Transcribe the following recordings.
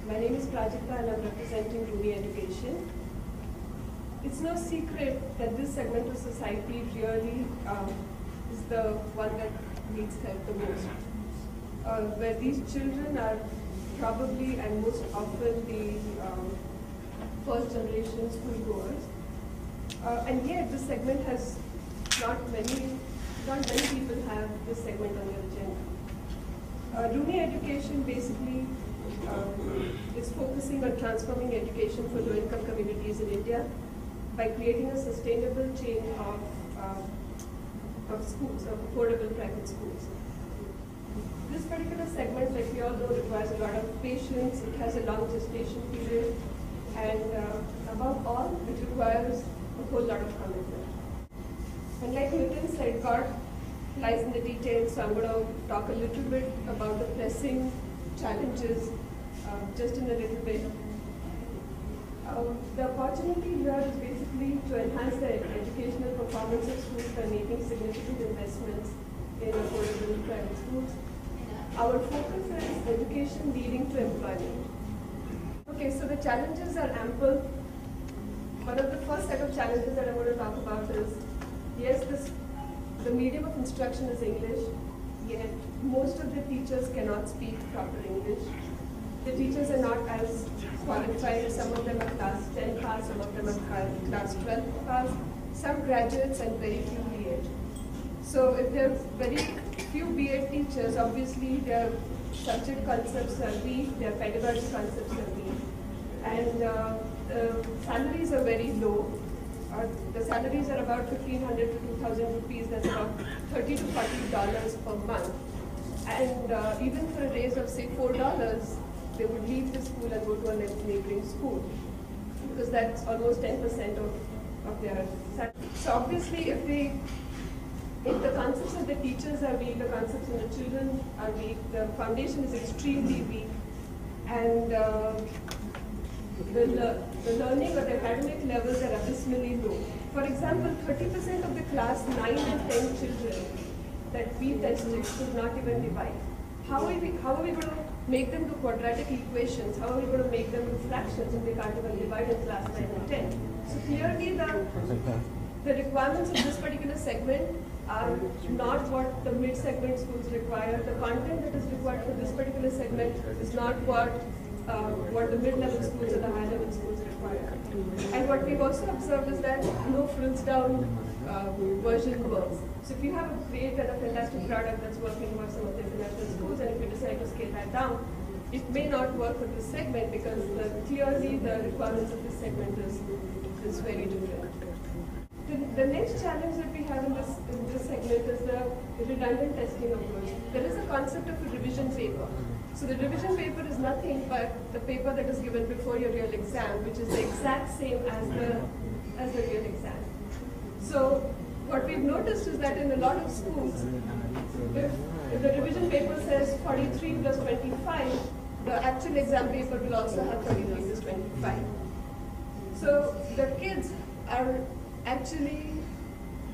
My name is Prajakta and I'm representing Rumi Education. It's no secret that this segment of society really is the one that needs help the most. Where these children are probably and most often the first generation schoolgoers. And yet this segment has not many people have this segment on their agenda. Rumi Education basically is focusing on transforming education for low-income communities in India by creating a sustainable chain of schools, of affordable private schools. This particular segment, like we all know, requires a lot of patience. It has a long gestation period, and above all, it requires a whole lot of commitment. And like Nitin said, God lies in the details, so I'm going to talk a little bit about the pressing challenges just in a little bit. The opportunity here is basically to enhance the educational performance of schools by making significant investments in affordable private schools. Our focus is education leading to employment. Okay, so the challenges are ample. One of the first set of challenges that I want to talk about is, yes, the medium of instruction is English, yet most of the teachers cannot speak proper English. The teachers are not as qualified. Some of them are class 10 pass, some of them are class 12 pass, some graduates and very few B.Ed. So if there are very few B.Ed teachers, obviously their subject concepts are weak, their pedagogy concepts are weak, and the salaries are very low. The salaries are about 1,500 to 2,000 rupees, that's about $30 to $40 per month. And even for a raise of say $4, they would leave the school and go to a neighboring school, because that's almost 10% of their salary. So obviously if the concepts of the teachers are weak, the concepts of the children are weak, the foundation is extremely weak, and the learning or the academic levels are abysmally low. For example, 30% of the class 9 and 10 children that we tested could not even divide. How are we going to make them do quadratic equations? How are we going to make them do fractions if they can't even divide in class 9 and 10? So clearly the requirements of this particular segment are not what the mid-segment schools require. The content that is required for this particular segment is not what the mid-level schools or the high-level schools require. And what we've also observed is that no frills-down version works. So if you have a great and a fantastic product that's working for some of the international schools, and if you decide to scale that down, it may not work for this segment because clearly the requirements of this segment is very different. The next challenge that we have in this segment is the redundant testing approach. There is a concept of a revision paper. So the revision paper is nothing but the paper that is given before your real exam, which is the exact same as the real exam. So what we've noticed is that in a lot of schools, if the revision paper says 43 plus 25, the actual exam paper will also have 33 plus 25. So the kids are actually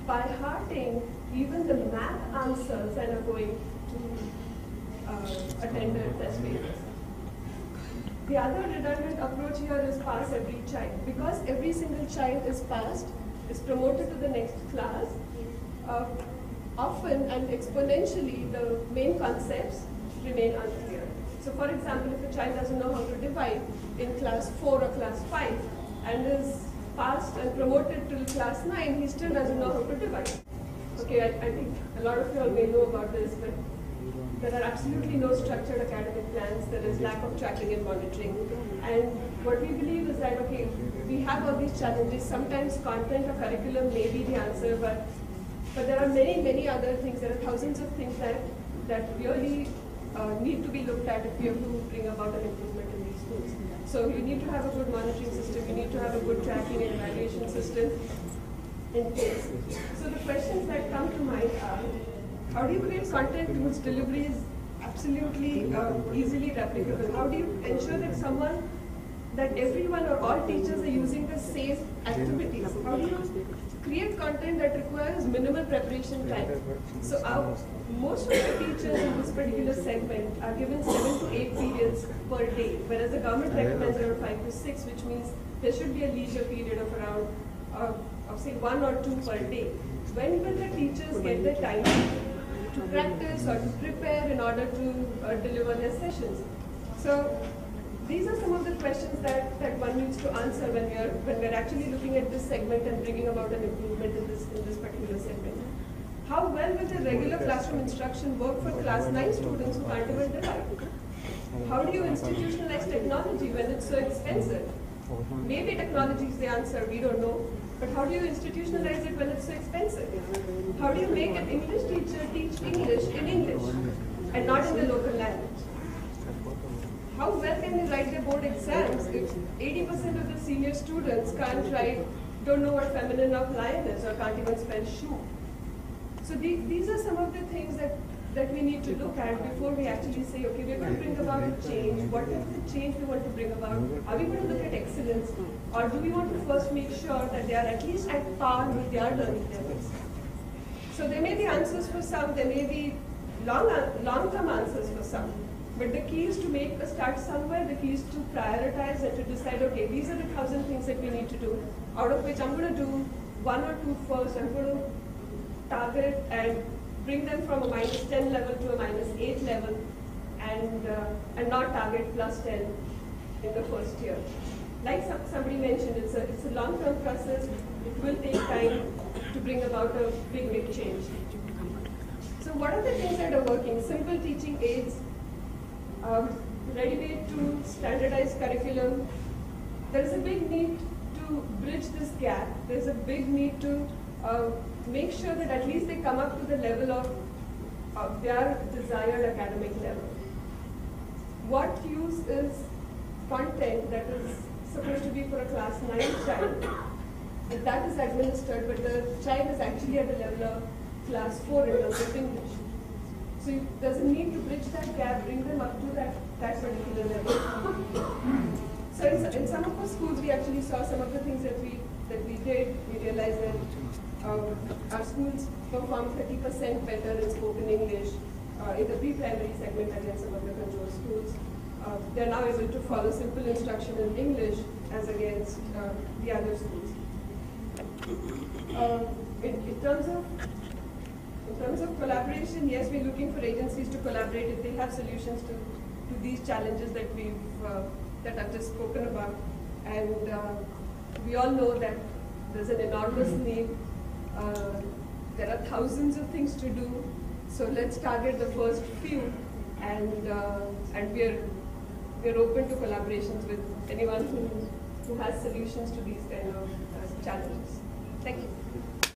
by hearting even the math answers and are going to attend the test papers. The other redundant approach here is pass every child. Because every single child is passed, is promoted to the next class, often and exponentially the main concepts remain unclear. So for example, if a child doesn't know how to divide in class 4 or class 5 and is passed and promoted till class 9, he still doesn't know how to divide. Okay, I think a lot of you all may know about this, but there are absolutely no structured academic plans. There is lack of tracking and monitoring. And what we believe is that, okay, we have all these challenges. Sometimes content or curriculum may be the answer, but there are many, many other things. There are thousands of things that really need to be looked at if we have to bring about an improvement in these schools. So you need to have a good monitoring system. You need to have a good tracking and evaluation system in place. So the questions that come to mind are, how do you create content whose delivery is absolutely easily replicable? How do you ensure that someone that everyone or all teachers are using the same activities? How do you create content that requires minimal preparation time? So most of the teachers in this particular segment are given 7 to 8 periods per day, whereas the government recommends around 5 to 6, which means there should be a leisure period of around, say 1 or 2 per day. When will the teachers get the time to practice or to prepare in order to deliver their sessions? So these are some of the questions that one needs to answer when we're actually looking at this segment and bringing about an improvement in this particular segment. How well will the regular classroom instruction work for class 9 students who can't even divide? How do you institutionalize technology when it's so expensive? Maybe technology is the answer, we don't know. But how do you institutionalize it when it's so expensive? How do you make an English teacher teach English in English and not in the local language? How well can they write their board exams if 80% of the senior students can't write, don't know what feminine of lion is, or can't even spell shoe? So these are some of the things that we need to look at before we actually say, okay, we're going to bring about a change. What is the change we want to bring about? Are we going to look at excellence? Or do we want to first make sure that they are at least at par with their learning levels? So there may be answers for some, there may be long-term answers for some. But the key is to make a start somewhere, the key is to prioritize and to decide, okay, these are the 1,000 things that we need to do, out of which I'm going to do 1 or 2 first. I'm going to target and bring them from a -10 level to a -8 level, and not target +10 in the first year. Like somebody mentioned, it's a long-term process. It will take time to bring about a big change. So what are the things that are working? Simple teaching aids, ready-made tools, standardized curriculum. There is a big need to bridge this gap. There's a big need to make sure that at least they come up to the level of their desired academic level. What use is content that is supposed to be for a class 9 child? If that is administered, but the child is actually at the level of class 4 in terms of English. So there's a need to bridge that gap, bring them up to that particular level. So in some of our schools, we actually saw some of the things that we did. We realized that our schools perform 30% better in spoken English in the pre-primary segment against some of the control schools. They're now able to follow simple instruction in English as against the other schools. In terms of collaboration, yes, we're looking for agencies to collaborate if they have solutions to these challenges that I've just spoken about. And we all know that there's an enormous need. There are thousands of things to do. So let's target the first few, and we're open to collaborations with anyone who has solutions to these kind of challenges. Thank you.